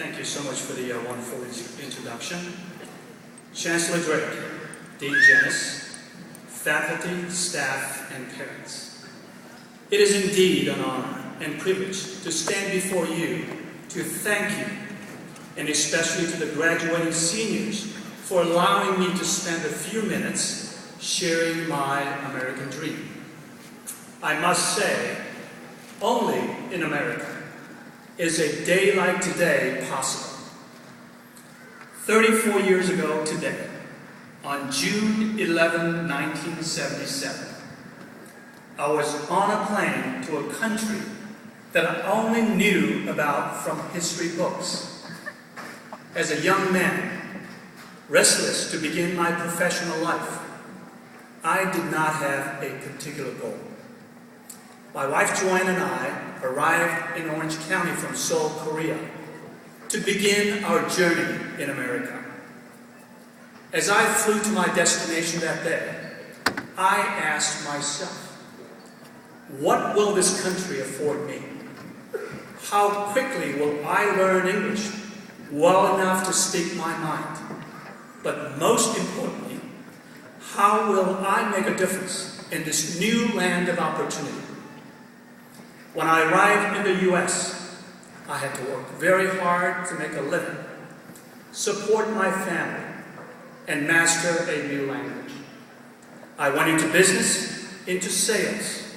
Thank you so much for the wonderful introduction. Chancellor Drake, Dean Janice, faculty, staff, and parents. It is indeed an honor and privilege to stand before you to thank you, and especially to the graduating seniors for allowing me to spend a few minutes sharing my American dream. I must say, only in America is a day like today possible. 34 years ago today, on June 11, 1977, I was on a plane to a country that I only knew about from history books. As a young man, restless to begin my professional life, I did not have a particular goal. My wife Joanne and I arrived in Orange County from Seoul, Korea, to begin our journey in America. As I flew to my destination that day, I asked myself, what will this country afford me? How quickly will I learn English well enough to speak my mind? But most importantly, how will I make a difference in this new land of opportunity? When I arrived in the U.S., I had to work very hard to make a living, support my family, and master a new language. I went into business, into sales,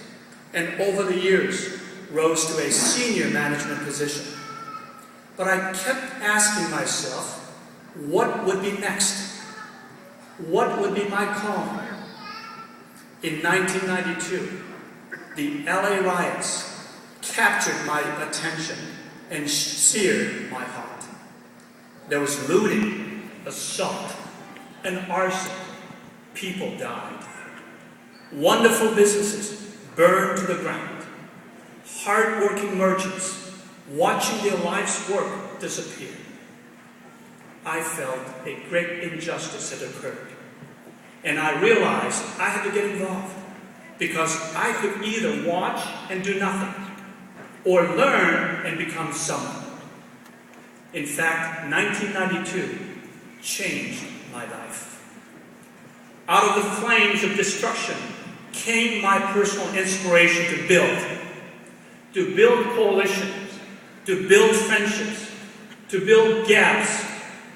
and over the years rose to a senior management position. But I kept asking myself, what would be next? What would be my calling? In 1992, the LA riots captured my attention and seared my heart. There was looting, assault, and arson. People died. Wonderful businesses burned to the ground. Hard-working merchants watching their life's work disappear. I felt a great injustice had occurred, and I realized I had to get involved because I could either watch and do nothing or learn and become someone. In fact, 1992 changed my life. Out of the flames of destruction came my personal inspiration to build coalitions, to build friendships, to build gaps,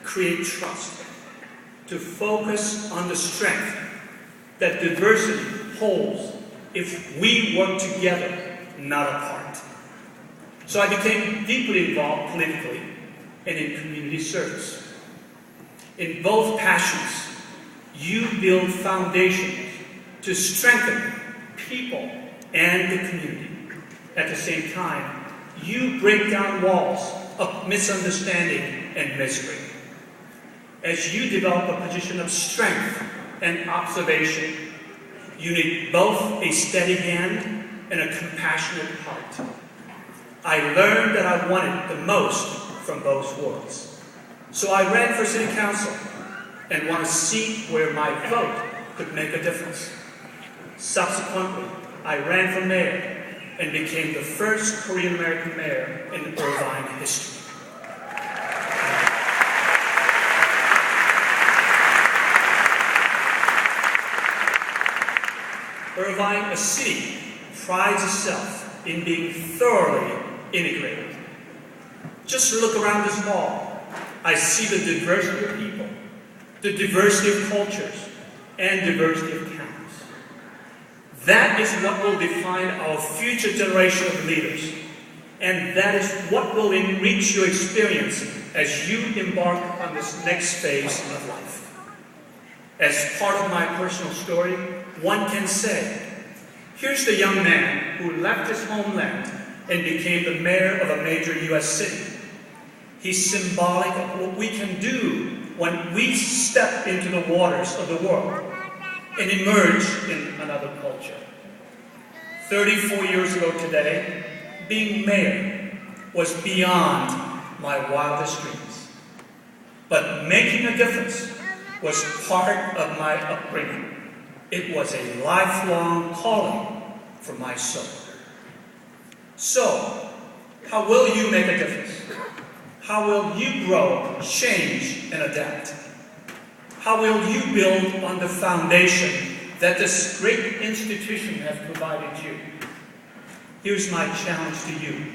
create trust, to focus on the strength that diversity holds if we work together, not apart. So I became deeply involved politically and in community service. In both passions, you build foundations to strengthen people and the community. At the same time, you break down walls of misunderstanding and misery. As you develop a position of strength and observation, you need both a steady hand and a compassionate heart. I learned that I wanted the most from both worlds. So I ran for city council and won a seat where my vote could make a difference. Subsequently, I ran for mayor and became the first Korean American mayor in Irvine history. Irvine, a city, prides itself in being thoroughly integrated. Just look around this mall. I see the diversity of people, the diversity of cultures, and diversity of towns. That is what will define our future generation of leaders, and that is what will enrich your experience as you embark on this next phase of life. As part of my personal story, one can say, here's the young man who left his homeland and became the mayor of a major U.S. city. He's symbolic of what we can do when we step into the waters of the world and emerge in another culture. 34 years ago today, being mayor was beyond my wildest dreams. But making a difference was part of my upbringing. It was a lifelong calling for my soul. So, how will you make a difference? how will you grow, change, and adapt? How will you build on the foundation that this great institution has provided you? Here's my challenge to you.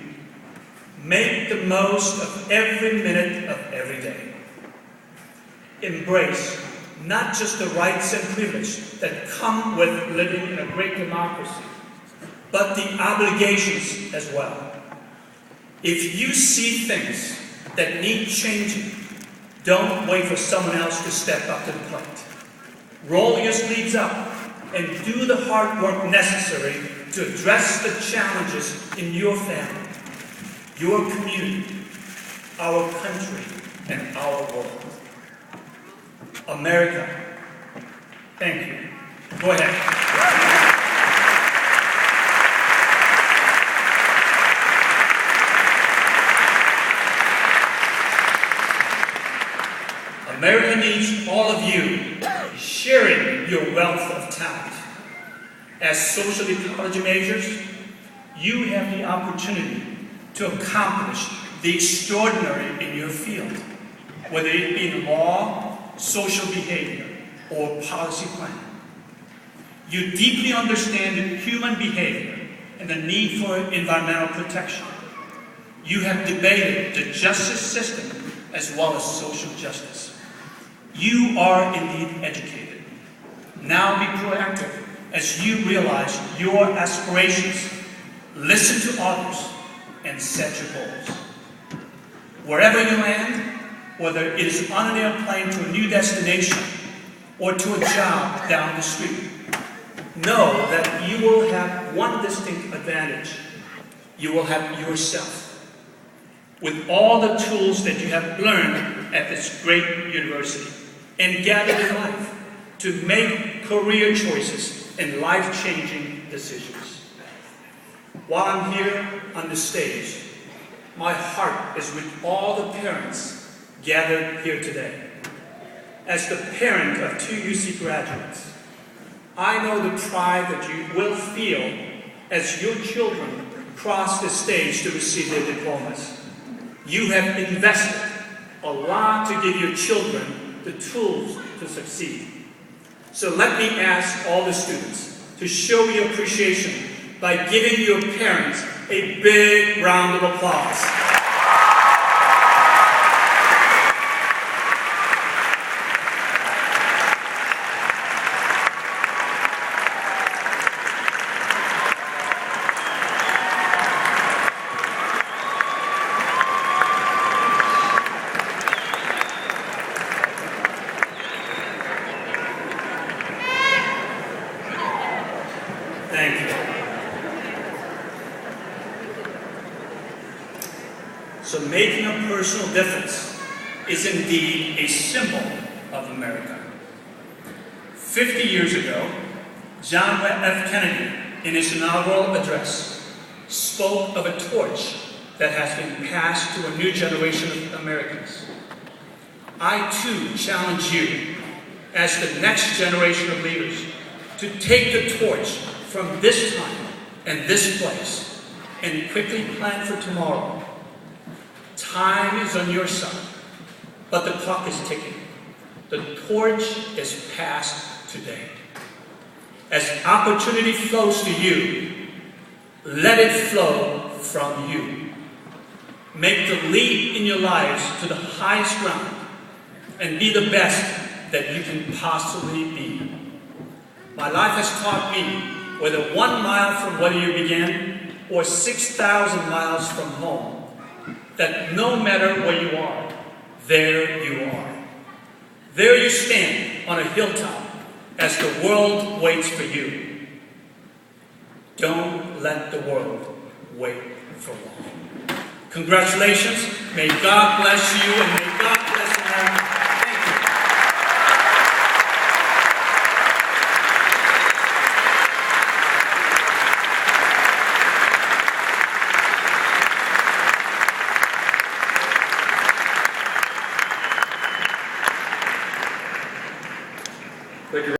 Make the most of every minute of every day. Embrace not just the rights and privileges that come with living in a great democracy, but the obligations as well. If you see things that need changing, don't wait for someone else to step up to the plate. Roll your sleeves up and do the hard work necessary to address the challenges in your family, your community, our country, and our world. America, thank you. Go ahead. America needs all of you sharing your wealth of talent. As social ecology majors, you have the opportunity to accomplish the extraordinary in your field, whether it be in law, social behavior, or policy planning. You deeply understand human behavior and the need for environmental protection. You have debated the justice system as well as social justice. You are indeed educated. Now be proactive as you realize your aspirations, listen to others, and set your goals. Wherever you land, whether it is on an airplane to a new destination or to a job down the street, know that you will have one distinct advantage. You will have yourself. With all the tools that you have learned at this great university and gathered in life to make career choices and life-changing decisions. While I'm here on the stage, my heart is with all the parents gathered here today. As the parent of 2 UC graduates, I know the pride that you will feel as your children cross the stage to receive their diplomas. You have invested a lot to give your children the tools to succeed. So let me ask all the students to show your appreciation by giving your parents a big round of applause. Thank you. So making a personal difference is indeed a symbol of America. 50 years ago, John F. Kennedy, in his inaugural address, spoke of a torch that has been passed to a new generation of Americans. I too challenge you, as the next generation of leaders, to take the torch from this time and this place and quickly plan for tomorrow. Time is on your side, but the clock is ticking. The torch is passed today. As opportunity flows to you, let it flow from you. Make the leap in your lives to the highest ground and be the best that you can possibly be. My life has taught me, whether 1 mile from where you began or 6,000 miles from home, that no matter where you are, there you are. There you stand on a hilltop as the world waits for you. Don't let the world wait for long. Congratulations. May God bless you and may